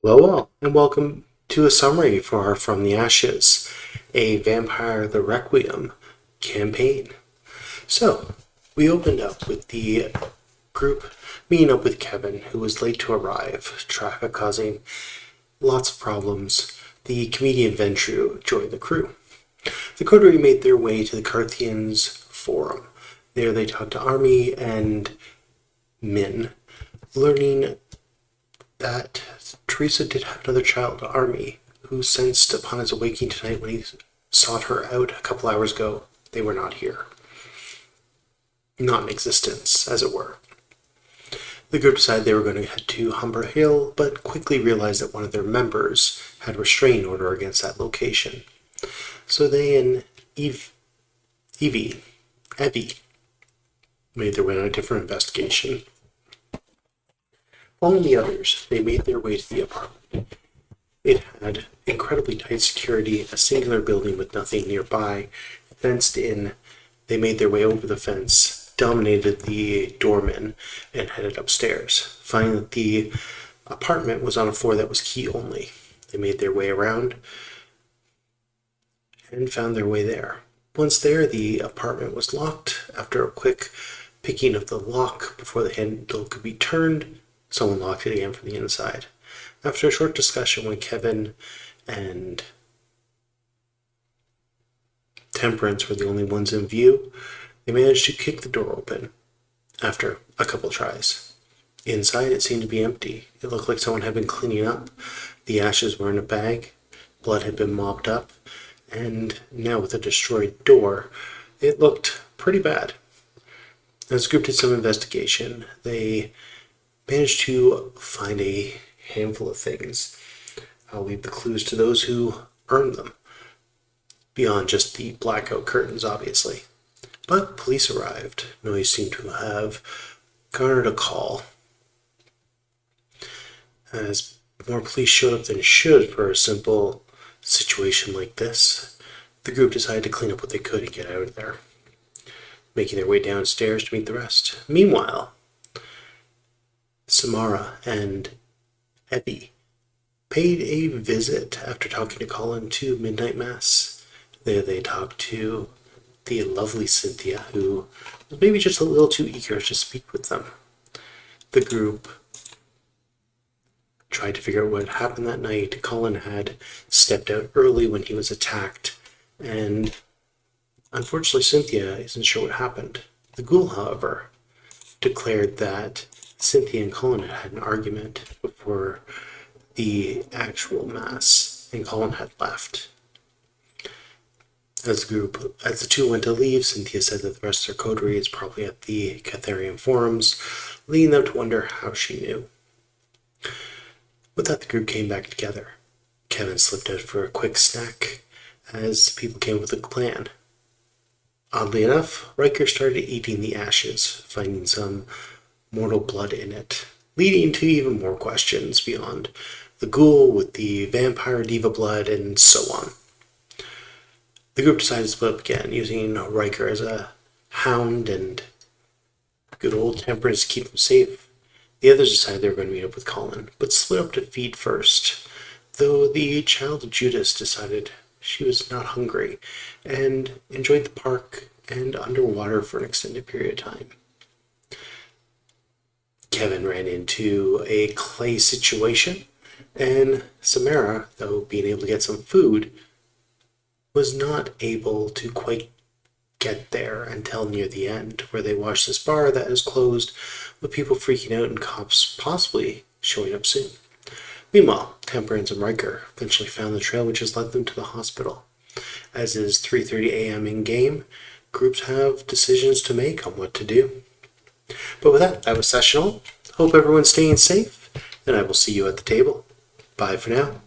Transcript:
Hello all, and welcome to a summary for our From the Ashes, a Vampire the Requiem campaign. So, we opened up with the group meeting up with Kevin, who was late to arrive, traffic causing lots of problems. The comedian Ventru joined the crew. The coterie made their way to the Carthians Forum. There they talked to Army and Min, learning that Teresa did have another child, Army, who sensed upon his awakening tonight when he sought her out a couple hours ago, they were not here. Not in existence, as it were. The group decided they were going to head to Humber Hill, but quickly realized that one of their members had a restraining order against that location. So they and Evie made their way on a different investigation. Following the others, they made their way to the apartment. It had incredibly tight security, a singular building with nothing nearby, fenced in. They made their way over the fence, dominated the doorman, and headed upstairs, finding that the apartment was on a floor that was key only. They made their way around and found their way there. Once there, the apartment was locked. After a quick picking of the lock before the handle could be turned, someone locked it again from the inside. After a short discussion when Kevin and Temperance were the only ones in view, they managed to kick the door open after a couple tries. Inside, it seemed to be empty. It looked like someone had been cleaning up. The ashes were in a bag, blood had been mopped up, and now with a destroyed door, it looked pretty bad. As the group did some investigation, they managed to find a handful of things. I'll leave the clues to those who earned them, beyond just the blackout curtains, obviously. But police arrived. Noise seemed to have garnered a call. As more police showed up than should for a simple situation like this, the group decided to clean up what they could and get out of there, making their way downstairs to meet the rest. Meanwhile, Samara and Evie paid a visit after talking to Colin to Midnight Mass. There they talked to the lovely Cynthia, who was maybe just a little too eager to speak with them. The group tried to figure out what had happened that night. Colin had stepped out early when he was attacked, and unfortunately Cynthia isn't sure what happened. The ghoul, however, declared that Cynthia and Colin had had an argument before the actual mass, and Colin had left. As the two went to leave, Cynthia said that the rest of their coterie is probably at the Catharian forums, leading them to wonder how she knew. With that, the group came back together. Kevin slipped out for a quick snack as people came with a plan. Oddly enough, Riker started eating the ashes, finding some mortal blood in it, leading to even more questions beyond the ghoul with the vampire diva blood and so on. The group decided to split up again, using Riker as a hound and good old Temperance to keep him safe. The others decided they were going to meet up with Colin, but split up to feed first, though the child of Judas decided she was not hungry and enjoyed the park and underwater for an extended period of time. Kevin ran into a clay situation, and Samara, though being able to get some food, was not able to quite get there until near the end, where they watched this bar that is closed, with people freaking out and cops possibly showing up soon. Meanwhile, Temperance and Riker eventually found the trail which has led them to the hospital. As it is 3:30 a.m. in game, groups have decisions to make on what to do. But with that was sessional. Hope everyone's staying safe, and I will see you at the table. Bye for now.